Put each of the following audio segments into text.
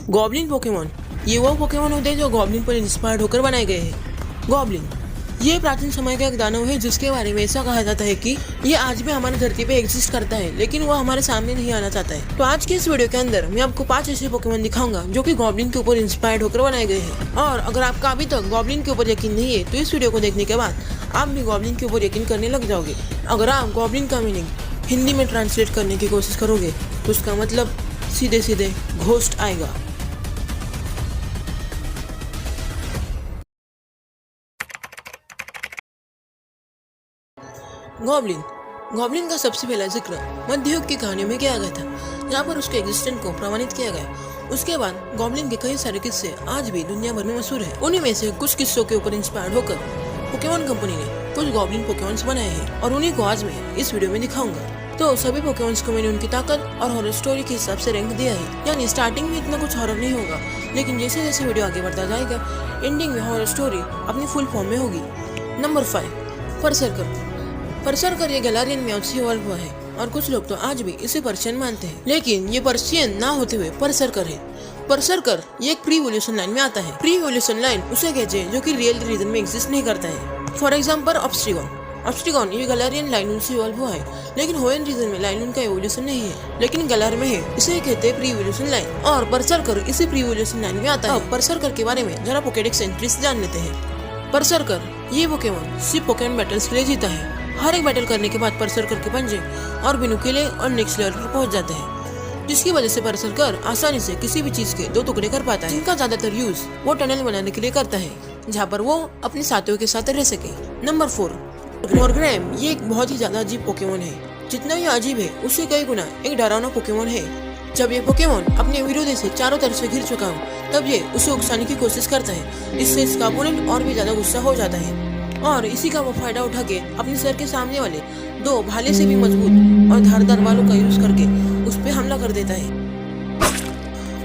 Goblin Pokemon ये वो Pokemon होते हैं जो गॉब्लिन पर इंस्पायर्ड होकर बनाए गए हैं। गॉब्लिन ये प्राचीन समय का एक दानव है जिसके बारे में ऐसा कहा जाता है कि ये आज भी हमारी धरती पे एग्जिस्ट करता है, लेकिन वो हमारे सामने नहीं आना चाहता है। तो आज के इस वीडियो के अंदर मैं आपको 5 ऐसे पोकेमॉन दिखाऊंगा जो कि गॉब्लिन के ऊपर इंस्पायर्ड होकर बनाए गए हैं। और अगर आपका अभी तक गॉब्लिन के ऊपर यकीन नहीं है तो इस वीडियो को देखने के बाद आप भी गॉब्लिन के ऊपर यकीन करने लग जाओगे। अगर आप गॉब्लिन का मीनिंग हिंदी में ट्रांसलेट करने की कोशिश करोगे तो उसका मतलब सीधे सीधे घोस्ट आएगा। गॉब्लिन का सबसे पहला जिक्र मध्य युग की कहानियों में किया गया था, जहाँ पर उसके एग्जिस्टेंस को प्रमाणित किया गया। उसके बाद गॉब्लिन के कई सारे किस्से आज भी दुनिया भर में मशहूर है। उन्हीं में से कुछ किस्सों के ऊपर इंस्पायर्ड होकर पोकेमॉन कंपनी ने कुछ गॉब्लिन पोकेमॉन्स बनाए हैं और उन्हीं को आज मैं इस वीडियो में दिखाऊंगा। तो सभी पोकेमॉन्स को मैंने उनकी ताकत और हॉरर स्टोरी के हिसाब से रैंक दिया है। यानी स्टार्टिंग में इतना कुछ हॉरर नहीं होगा, लेकिन जैसे जैसे वीडियो आगे बढ़ता जाएगा एंडिंग में हॉरर स्टोरी अपनी फुल फॉर्म में होगी। नंबर 5 परसर्कर ये गैलारियन म्याऊ से इवॉल्व हुआ है और कुछ लोग तो आज भी इसे पर्शियन मानते हैं, लेकिन ये पर्शियन ना होते हुए परसर्कर है। परसर्कर ये एक प्री इवोल्यूशन लाइन में आता है। प्री इवोल्यूशन लाइन उसे कहते हैं जो कि रियल रीजन में एग्जिस्ट नहीं करता है। फॉर एग्जाम्पल ऑब्स्टिगॉन ये गैलारियन लाइन से इवॉल्व हुआ है, लेकिन होएन रीजन में लाइन का इवोल्यूशन नहीं है, लेकिन गैलार में है। इसे कहते हैं प्री इवोल्यूशन लाइन और परसर्कर इसी प्री इवोल्यूशन लाइन में आता है। परसर्कर के बारे में जरा पोकेडेक्स एंट्रीज जान लेते हैं। परसर्कर ये पोकेमॉन सिर्फ पोकेमॉन बैटल्स के लिए जीता है। हर एक बैटल करने के बाद परसर्कर के पंजे और भी नुकीले और नेक्स्ट लेवल पर पहुंच जाते हैं, जिसकी वजह से परसर्कर आसानी से किसी भी चीज के 2 टुकड़े कर पाता है। जिनका ज्यादातर यूज वो टनल बनाने के लिए करता है, जहाँ पर वो अपने साथियों के साथ रह सके। नंबर 4 मोरग्रैम ये एक बहुत ही ज्यादा अजीब पोकेमॉन है। जितना ये अजीब है उससे कई गुना एक डरावना पोकेमॉन है। जब ये पोकेमॉन अपने विरोधी से चारों तरफ से घिर चुका हो तब ये उसे उकसाने की कोशिश करता है। इससे इसका अपोनेंट और भी ज्यादा गुस्सा हो जाता है और इसी का वो फायदा उठा के अपने सर के सामने वाले 2 भाले से भी मजबूत और धारदार बालों का यूज करके उस पे हमला कर देता है।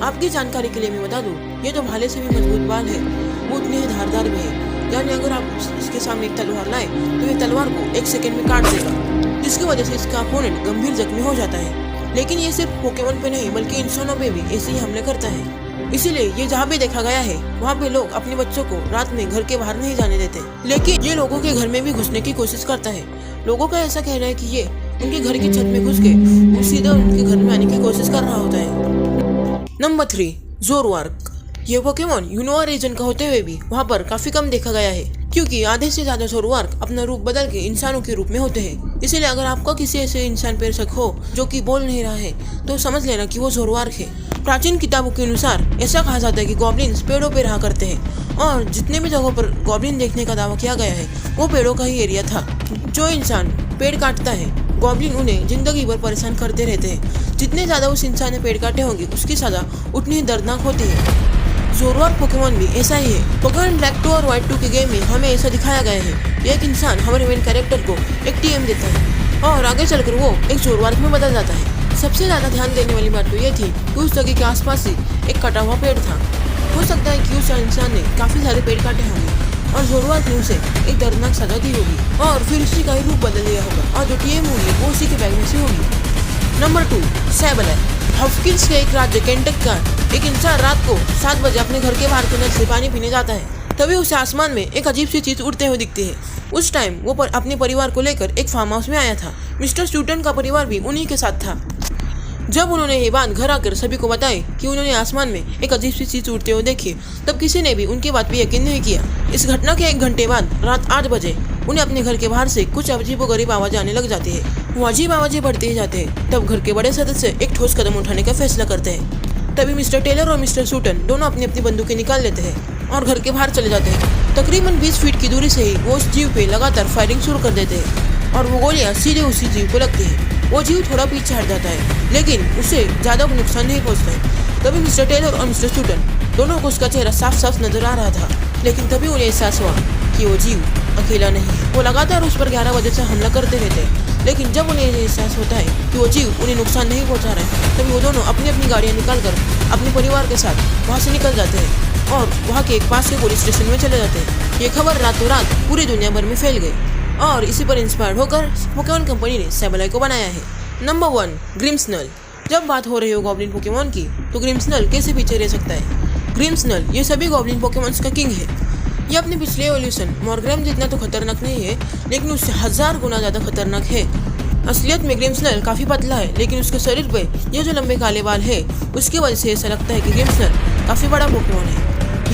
आपकी जानकारी के लिए मैं बता दूं, ये 2 भाले से भी मजबूत बाल है वो उतने ही धारदार भी है। यानी अगर आप इसके सामने एक तलवार लाए तो ये तलवार को 1 सेकंड में काट देगा, जिसकी वजह से इसका अपोनेंट गंभीर जख्मी हो जाता है। लेकिन ये सिर्फ पोकेमॉन पे नहीं बल्कि इंसानों पे भी ऐसे ही हमले करता है। इसीलिए ये जहाँ भी देखा गया है वहाँ पे लोग अपने बच्चों को रात में घर के बाहर नहीं जाने देते, लेकिन ये लोगों के घर में भी घुसने की कोशिश करता है। लोगों का ऐसा कहना है कि ये उनके घर की छत में घुस के सीधा उनके घर में आने की कोशिश कर रहा होता है। नंबर 3 ज़ोरवार्क ये पोकेमॉन यूनोआ रीजन का होते हुए भी वहाँ पर काफी कम देखा गया है, क्योंकि आधे से ज्यादा ज़ोरवार्क अपना रूप बदल के इंसानों के रूप में होते हैं। इसीलिए अगर आपका किसी ऐसे इंसान पर शक हो जो कि बोल नहीं रहा है तो समझ लेना कि वो ज़ोरवार्क है। प्राचीन किताबों के अनुसार ऐसा कहा जाता है कि गॉब्लिन्स पेड़ों पर रहा करते हैं और जितने भी जगहों पर गॉब्लिन देखने का दावा किया गया है वो पेड़ों का ही एरिया था। जो इंसान पेड़ काटता है गॉब्लिन उन्हें जिंदगी भर परेशान करते रहते हैं। जितने ज्यादा उस इंसान ने पेड़ काटे होंगे उसकी सजा उतनी ही दर्दनाक होती है। ज़ोरवार्क पोकेमॉन भी ऐसा ही है। पोकेमॉन ब्लैक 2 और व्हाइट 2 के गेम में हमें ऐसा दिखाया गया है। एक इंसान हमारे मेन कैरेक्टर को एक टीएम देता है और आगे चलकर वो एक ज़ोरवार्क में बदल जाता है। सबसे ज्यादा ध्यान देने वाली बात तो ये थी कि उस जगह के आसपास ही एक कटा हुआ पेड़ था। हो सकता है कि उस इंसान ने काफी सारे पेड़ काटे होंगे और ज़ोरवार्क ने उसे एक दर्दनाक सजा दी होगी और फिर उसी का ही रूप बदल दिया होगा और जो टीएम होगी वो उसी के बैग में से होगी। नंबर 2 सैबलर हॉपकिंस के एक राज्य केंटक का एक इंसान रात को 7 बजे अपने घर के बाहर के नल से पानी पीने जाता है। तभी उसे आसमान में एक अजीब सी चीज उड़ते हुए दिखती है। उस टाइम वो अपने परिवार को लेकर एक फार्म हाउस में आया था। मिस्टर स्टूडेंट का परिवार भी उन्हीं के साथ था। जब उन्होंने ये बात घर आकर सभी को बताई कि उन्होंने आसमान में एक अजीब सी चीज उड़ते हुए देखी, तब किसी ने भी उनकी बात पे यकीन नहीं किया। इस घटना के 1 घंटे बाद रात 8 बजे उन्हें अपने घर के बाहर से कुछ अजीबोगरीब आवाजें आने लग जाती है। वो अजीब आवाजें बढ़ते ही जाते हैं। तब घर के बड़े सदस्य एक ठोस कदम उठाने का फैसला करते हैं। तभी मिस्टर टेलर और मिस्टर सूटन दोनों अपनी अपनी बंदूकें निकाल लेते हैं और घर के बाहर चले जाते हैं। तकरीबन 20 फीट की दूरी से ही वो उस जीव पे लगातार फायरिंग शुरू कर देते हैं और वो गोलियां सीधे उसी जीव को लगती है। वो जीव थोड़ा पीछे हट जाता है, लेकिन उसे ज्यादा नुकसान नहीं पहुंचता है। तभी मिस्टर टेलर और मिस्टर सूटन दोनों को उसका चेहरा साफ साफ नजर आ रहा था, लेकिन तभी उन्हें एहसास हुआ कि वो जीव अकेला नहीं है। वो लगातार उस पर 11 बजे से हमला करते रहते हैं, लेकिन जब उन्हें एहसास होता है कि वो जीव उन्हें नुकसान नहीं पहुंचा रहा है, तभी वो दोनों अपनी अपनी गाड़ियां निकालकर अपने परिवार के साथ वहाँ से निकल जाते हैं और वहाँ के एक पास के पुलिस स्टेशन में चले जाते हैं। ये खबर रातों रात पूरी दुनिया भर में फैल गई और इसी पर इंस्पायर्ड होकर पोकेमॉन कंपनी ने सैबलाई को बनाया है। नंबर 1 ग्रिम्सनल जब बात हो रही हो गॉब्लिन पोकेमॉन की तो ग्रिम्सनल कैसे पीछे रह सकता है। ग्रिम्सनल ये सभी गॉब्लिन पोकेमॉन्स का किंग है। ये अपने पिछले एवोल्यूशन मॉर्ग्राम जितना तो खतरनाक नहीं है, लेकिन उससे 1000 गुना ज़्यादा खतरनाक है। असलियत में ग्रिम्सनल काफ़ी पतला है, लेकिन उसके शरीर पे ये जो लंबे काले बाल है उसकी वजह से ऐसा लगता है कि ग्रिम्सनल काफ़ी बड़ा पोकेमॉन है।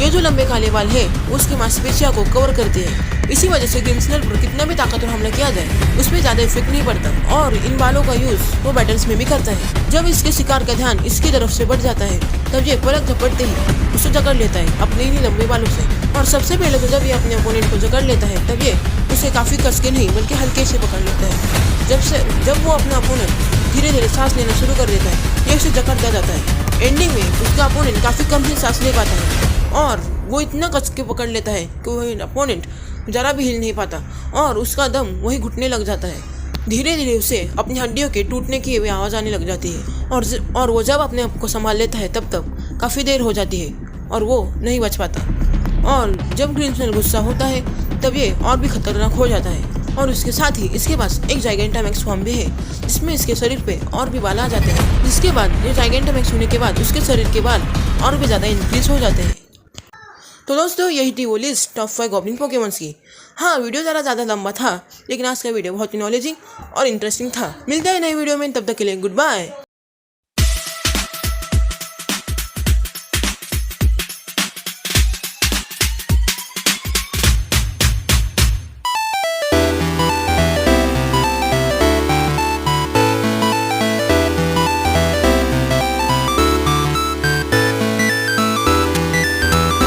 ये जो लंबे काले बाल है उसकी मांसपेशियों को कवर करते हैं। इसी वजह से ग्रिम्सनल पर कितना भी ताकतवर हमला किया जाए उस पर ज़्यादा इफेक्ट नहीं पड़ता और इन बालों का यूज़ वो बैटल्स में भी करता है। जब इसके शिकार का ध्यान इसकी तरफ से बढ़ जाता है तब ये पलक झपटते ही उसे जकड़ लेता है अपने ही लंबे बालों से। और सबसे पहले तो जब ये अपने अपोनेंट को जकड़ लेता है तब ये उसे काफ़ी कस के नहीं बल्कि हल्के से पकड़ लेता है। जब वो अपना अपोनेंट धीरे धीरे सांस लेना शुरू कर देता है ये उसे जकड़ता जाता है। एंडिंग में उसका अपोनेंट काफ़ी कम ही सांस ले पाता है और वो इतना कस के पकड़ लेता है कि वो अपोनेंट जरा भी हिल नहीं पाता और उसका दम वही घुटने लग जाता है। धीरे धीरे उसे अपनी हड्डियों के टूटने की आवाज़ आने लग जाती है और वो जब अपने आप को संभाल लेता है तब तक काफ़ी देर हो जाती है और वो नहीं बच पाता। और जब ग्रिम्सनल गुस्सा होता है तब ये और भी खतरनाक हो जाता है और उसके साथ ही इसके पास एक जाइगेंटामैक्स फॉर्म भी है जिसमें इसके शरीर पे और भी बाल आ जाते हैं, जिसके बाद ये जाइगेंटामैक्स होने के बाद उसके शरीर के बाल और भी ज़्यादा इंक्रीज हो जाते हैं। तो दोस्तों यही थी वो लिस्ट टॉप 5 गॉब्लिन पोकेमॉन्स की। हाँ, वीडियो ज़्यादा लंबा था लेकिन आज का वीडियो बहुत ही नॉलेजिंग और इंटरेस्टिंग था। मिलते हैं नई वीडियो में, तब तक के लिए गुड बाय।